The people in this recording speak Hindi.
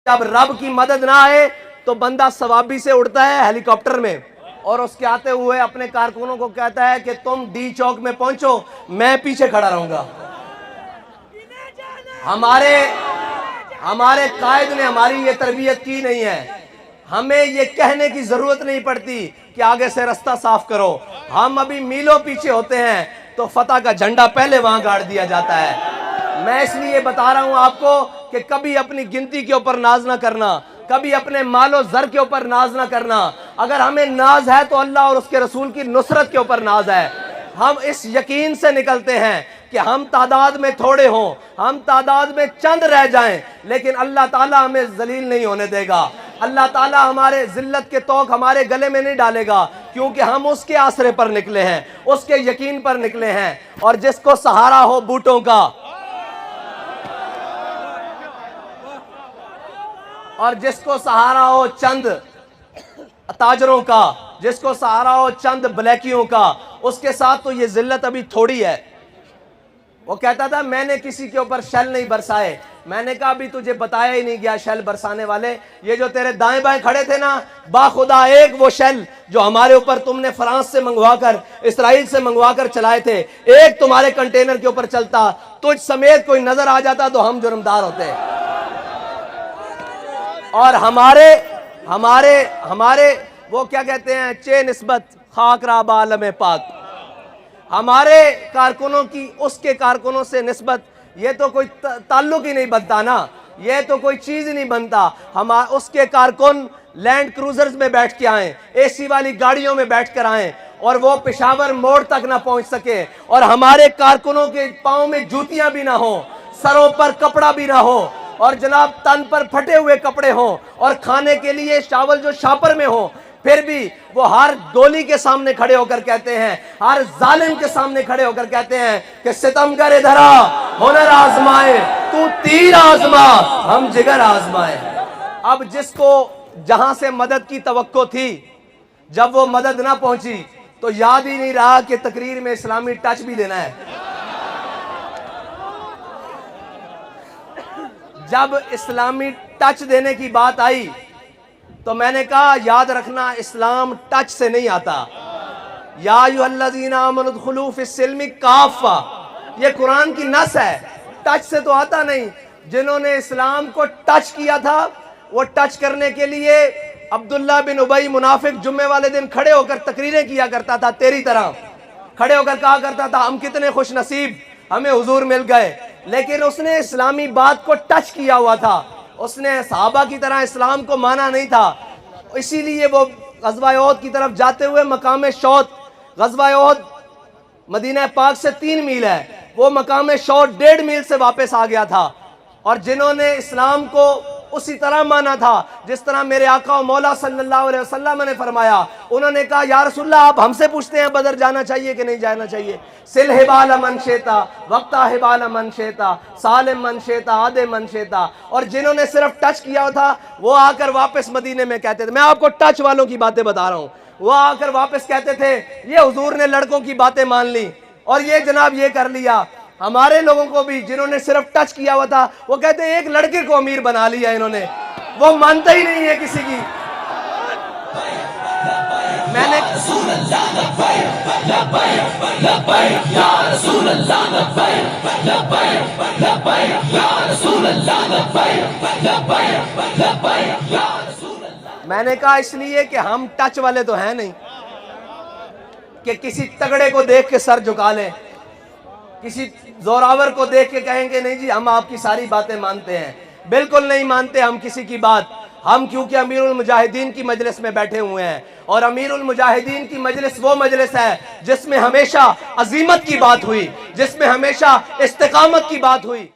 जब रब की मदद ना आए तो बंदा सवाबी से उड़ता है हेलीकॉप्टर में और उसके आते हुए अपने कारकुनों को कहता है कि तुम डी चौक में पहुंचो, मैं पीछे खड़ा रहूंगा। हमारे कायद ने हमारी ये तरबियत की नहीं है। हमें ये कहने की जरूरत नहीं पड़ती कि आगे से रास्ता साफ करो। हम अभी मीलों पीछे होते हैं तो फतह का झंडा पहले वहां गाड़ दिया जाता है। मैं इसलिए बता रहा हूं आपको कि कभी अपनी गिनती के ऊपर नाज ना करना, कभी अपने मालो जर के ऊपर नाज ना करना। अगर हमें नाज है तो अल्लाह और उसके रसूल की नुसरत के ऊपर नाज है। हम इस यकीन से निकलते हैं कि हम तादाद में थोड़े हों, हम तादाद में चंद रह जाएं, लेकिन अल्लाह ताला हमें जलील नहीं होने देगा। अल्लाह ताला हमारे जिल्लत के तौक हमारे गले में नहीं डालेगा, क्योंकि हम उसके आसरे पर निकले हैं, उसके यकीन पर निकले हैं। और जिसको सहारा हो बूटों का, और जिसको सहारा हो चंद ताजरों का, जिसको सहारा हो चंद ब्लैकियों का, उसके साथ तो ये जिल्लत अभी थोड़ी है। वो कहता था मैंने किसी के ऊपर शैल नहीं बरसाए। मैंने कहा अभी तुझे बताया ही नहीं गया शैल बरसाने वाले। ये जो तेरे दाएं बाएं खड़े थे ना, बाखुदा एक वो शैल जो हमारे ऊपर तुमने फ्रांस से मंगवाकर, इसराइल से मंगवाकर चलाए थे, एक तुम्हारे कंटेनर के ऊपर चलता, तुझ समेत कोई नजर आ जाता तो हम जुर्मदार होते। और हमारे वो क्या कहते हैं, चे निस्बत खाकरा बालम पाक, हमारे कारकुनों की उसके कारकुनों से निस्बत, ये तो कोई ताल्लुक ही नहीं बनता ना, ये तो कोई चीज ही नहीं बनता। हम उसके कारकुन लैंड क्रूजर्स में बैठ के आए, एसी वाली गाड़ियों में बैठ कर आए, और वो पेशावर मोड़ तक ना पहुंच सके, और हमारे कारकुनों के पांव में जूतियां भी ना हो, सरों पर कपड़ा भी ना हो, और जनाब तन पर फटे हुए कपड़े हों, और खाने के लिए चावल जो शापर में हो, फिर भी वो हर गोली के सामने खड़े होकर कहते हैं, हर जालिम के सामने खड़े होकर कहते हैं कि सितमगर इधर आ, हुनर आजमाए, तू तीर आजमा, हम जिगर आजमाए। अब जिसको जहां से मदद की तवक्को थी, जब वो मदद ना पहुंची तो याद ही नहीं रहा कि तकरीर में इस्लामी टच भी देना है। जब इस्लामी टच देने की बात आई तो मैंने कहा याद रखना, इस्लाम टच से नहीं आता। या अय्युहल्लज़ीना आमनु उदखुलू फिस्सिल्मि काफ़ा, ये कुरान की नस है, टच से तो आता नहीं। जिन्होंने इस्लाम को टच किया था, वो टच करने के लिए अब्दुल्ला बिन उबई मुनाफिक जुम्मे वाले दिन खड़े होकर तकरीरें किया करता था, तेरी तरह खड़े होकर कहा करता था हम कितने खुश नसीब, हमें हुजूर मिल गए। लेकिन उसने इस्लामी बात को टच किया हुआ था, उसने सहाबा की तरह इस्लाम को माना नहीं था। इसीलिए वो ग़ज़वा उहद की तरफ जाते हुए मकाम शौत, ग़ज़वा उहद मदीना पाक से 3 मील है, वो मकाम शौत 1.5 मील से वापस आ गया था। और जिन्होंने इस्लाम को उसी तरह माना था जिस तरह मेरे आका और मौला सल्लल्लाहु अलैहि वसल्लम ने फरमाया, उन्होंने कहा या रसूलल्लाह आप हमसे पूछते हैं बदर जाना चाहिए कि नहीं जाना चाहिए। सिल हिबाल मन शेता, वक्ता हिबाल मन शेता, सालिम मन शेता, आदे मन शेता। और जिन्होंने सिर्फ टच किया था वो आकर वापस मदीने में कहते थे, मैं आपको टच वालों की बातें बता रहा हूँ, वो आकर वापस कहते थे ये हुजूर ने लड़कों की बातें मान ली और ये जनाब ये कर लिया। हमारे लोगों को भी जिन्होंने सिर्फ टच किया हुआ था वो कहते हैं एक लड़के को अमीर बना लिया इन्होंने, वो मानता ही नहीं है किसी की। मैंने कहा इसलिए कि हम टच वाले तो हैं नहीं कि किसी तगड़े को देख के सर झुका लें, किसी जोरावर को देख के कहेंगे नहीं जी हम आपकी सारी बातें मानते हैं। बिल्कुल नहीं मानते हम किसी की बात। हम क्योंकि अमीरुल मुजाहिदीन की मजलिस में बैठे हुए हैं, और अमीरुल मुजाहिदीन की मजलिस वो मजलिस है जिसमें हमेशा अजीमत की बात हुई, जिसमें हमेशा इस्तिकामत की बात हुई।